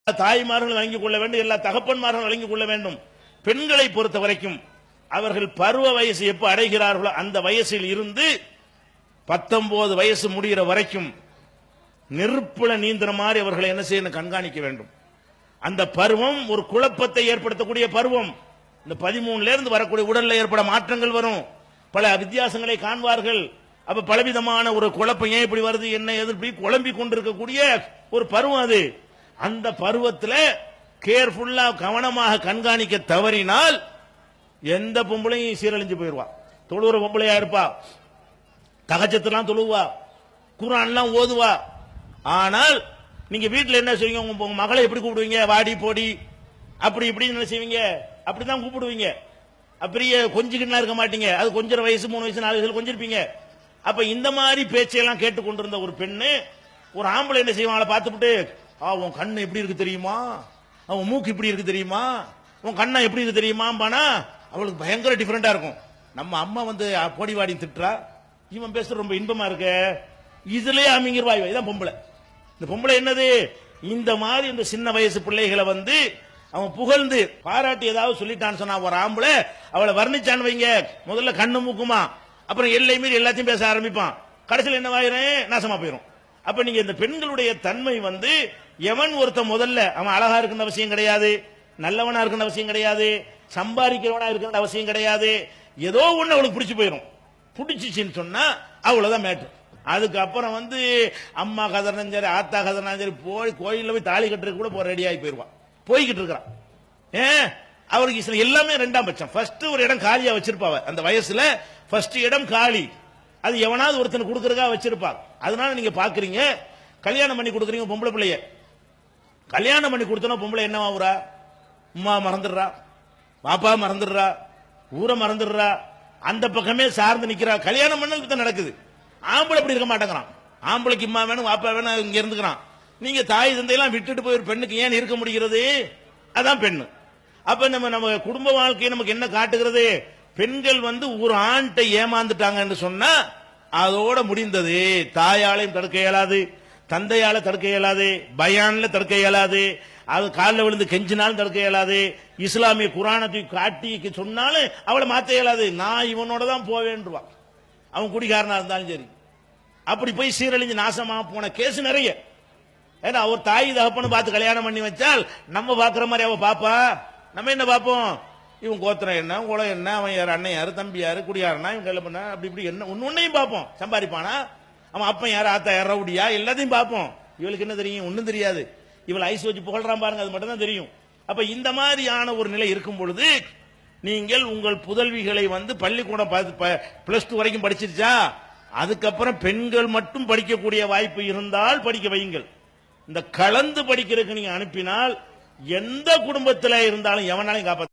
தாய்மார்கள் வழங்கிக் கொள்ள வேண்டும், எல்லா தகப்பன்மார்கள் வழங்கிக் கொள்ள வேண்டும். பெண்களை பொறுத்த வரைக்கும் அவர்கள் பருவ வயசு எப்ப அடைகிறார்களோ அந்த வயசில் இருந்து 19 வயசு முடிகிற வரைக்கும் நெருப்புல நீந்திர மாதிரி அவர்களை என்ன செய்யணும், கண்காணிக்க வேண்டும். அந்த பருவம் ஒரு குழப்பத்தை ஏற்படுத்தக்கூடிய பருவம். இந்த 13 இருந்து வரக்கூடிய உடல்ல ஏற்பட மாற்றங்கள் வரும், பல வித்தியாசங்களை காண்பார்கள். அப்ப பலவிதமான ஒரு குழப்பம், ஏன் இப்படி வருது, என்ன எதிர்ப்பு குழம்பி கொண்டிருக்கக்கூடிய ஒரு பருவம் அது. அந்த பருவத்தில் கேர்ஃபுல்லா கவனமாக கண்காணிக்க தவறினால் எந்த பொம்பளையும் சீரழிஞ்சு போயிருவா. தொழுகிற பொம்பளையா இருப்பா, தகஜத்தெல்லாம் தொழுவா, குர்ஆன்லாம் ஓதுவா. ஆனால் நீங்க வீட்டில் என்ன செய்வீங்க, உங்க மகளை எப்படி கூப்பிடுவீங்க, வாடி போடி அப்படி இப்படி என்ன செய்வீங்க, அப்படிதான் கூப்பிடுவீங்க. அப்படியே கொஞ்சிக்கிட்டு இருக்க மாட்டீங்க. அது கொஞ்ச வயசு 3 வயசு 4 வயசுல கொஞ்சிருப்பீங்க. அப்ப இந்த மாதிரி பேச்சையெல்லாம் கேட்டுக்கொண்டிருந்த ஒரு பெண்ணு ஒரு ஆம்பளை என்ன செய்வாங்கள பார்த்துட்டு, உன் கண்ணு எப்படி இருக்கு தெரியுமா, அவன் மூக்கு இப்படி இருக்கு தெரியுமா, உன் கண்ணா எப்படி இருக்கு தெரியுமாம்பானா அவளுக்கு பயங்கர டிஃபரெண்டா இருக்கும். நம்ம அம்மா வந்து பொடி வாடி திட்டுறா, இவன் பேசுற ரொம்ப இன்பமா இருக்க, இதுலயே அமைங்கிருவாய். இதான் பொம்பளை. இந்த பொம்பளை என்னது, இந்த மாதிரி இந்த சின்ன வயசு பிள்ளைகளை வந்து அவன் புகழ்ந்து பாராட்டி ஏதாவது சொல்லிட்டான்னு சொன்னா ஒரு ஆம்பளை அவளை வர்ணிச்சான்னு வைங்க, முதல்ல கண்ணு மூக்குமா, அப்புறம் எல்லை மீறி எல்லாத்தையும் பேச ஆரம்பிப்பான். கடைசியில் என்னவாயிரும், நாசமா போயிரும். அப்ப நீங்க இந்த பெண்களுடைய தன்மை வந்து எவன் ஒருத்த முதல்ல அவன் அழகா இருக்கின்ற அவசியம் கிடையாது, நல்லவனா இருக்கின்ற அவசியம் கிடையாது, சம்பாதிக்கிறவனா இருக்கின்ற அவசியம் கிடையாது. ஏதோ ஒண்ணு அவளுக்கு பிடிச்சு போயிடும். பிடிச்சிச்சின்னு சொன்னா அவ்வளவுதான் மேட்டு. அதுக்கப்புறம் வந்து அம்மா கதறினாலும் சரி, ஆத்தா கதறினாலும் சரி, போய் கோயில்ல போய் தாலி கட்டுறது கூட போய் ரெடி ஆகி போயிருவான், போய்கிட்டு இருக்கிறான். அவருக்கு எல்லாமே 2ஆம் பட்சம். ஃபர்ஸ்ட் ஒரு இடம் காலியா வச்சிருப்பாவ, அந்த வயசுல ஃபர்ஸ்ட் இடம் காலி, அது எவனாவது ஒருத்தனுக்கு கொடுக்கறதா வச்சிருப்பாங்க. அதனால நீங்க பாக்குறீங்க, கல்யாணம் பண்ணி கொடுக்குறீங்க பொம்பளை பிள்ளைய, கல்யாணம் பண்ணி கொடுத்தனா பொம்பளை என்ன ஆகுறா, அம்மா மறந்துடுறா, பாப்பா மறந்துடுறா, ஊரை மறந்துடுறா, அந்த பக்கமே சார்ந்து நிக்கிறா. கல்யாணம் பண்ண நடக்குது. ஆம்பளை அப்படி இருக்க மாட்டேங்கிறான். ஆம்பளைக்கு அம்மா வேணும், பாப்பா வேணும், இங்க இருந்துக்கிறான். நீங்க தாய் தந்தையெல்லாம் விட்டுட்டு போய் ஒரு பெண்ணுக்கு ஏன் இருக்க முடிகிறது, அதான் பெண்ணு. அப்ப நம்ம குடும்ப வாழ்க்கை நமக்கு என்ன காட்டுகிறது, பெண்கள் வந்து ஒரு ஆண்ட ஏமாந்துட்டாங்க என்று சொன்னா அதோட முடிந்தது. தாயாலையும் தடுக்க இயலாது, தந்தையால தடுக்க இயலாது, பயான்ல தடுக்க இயலாது, அது காலில் விழுந்து கெஞ்சினாலும் தடுக்க இயலாது, இஸ்லாமிய குரானத்தை காட்டி சொன்னாலும் அவளை மாத்த இயலாது. நான் இவனோட தான் போவேன்றான், அவன் குடிகாரனா இருந்தாலும் சரி. அப்படி போய் சீரழிஞ்சு நாசமா போன கேஸ் நிறைய. ஏன்னா ஒரு தாய் தகப்பன்னு பார்த்து கல்யாணம் பண்ணி வச்சால் நம்ம பாக்குற மாதிரி அவ பாப்பா. நம்ம என்ன பார்ப்போம், இவன் கோத்திரம் என்ன, குலம் என்ன, அவன் யார், அண்ணன் யாரு, தம்பி யாரு, குடியாரனா, இவன் கல்யாணம் பண்ண அப்படி இப்படி என்ன ஒன்னையும் பார்ப்போம். சம்பாதிப்பானா, அவன் அப்பன் யாரு, ஆத்தா யார், ரவுடியா, எல்லாத்தையும் பார்ப்போம். இவளுக்கு என்ன தெரியும், ஒன்னும் தெரியாது. இவள் ஐஸ் வச்சு புகழ்றான் பாருங்க, அது மட்டும் தான் தெரியும். அப்ப இந்த மாதிரியான ஒரு நிலை இருக்கும் பொழுது நீங்கள் உங்கள் புதல்விகளை வந்து பள்ளிக்கூடம் +2 வரைக்கும் படிச்சிருச்சா, அதுக்கப்புறம் பெண்கள் மட்டும் படிக்கக்கூடிய வாய்ப்பு இருந்தால் படிக்க வையுங்கள். இந்த கலந்து படிக்கிறதுக்கு நீங்க அனுப்பினால் எந்த குடும்பத்தில் இருந்தாலும் எவனாலையும் காப்பாற்ற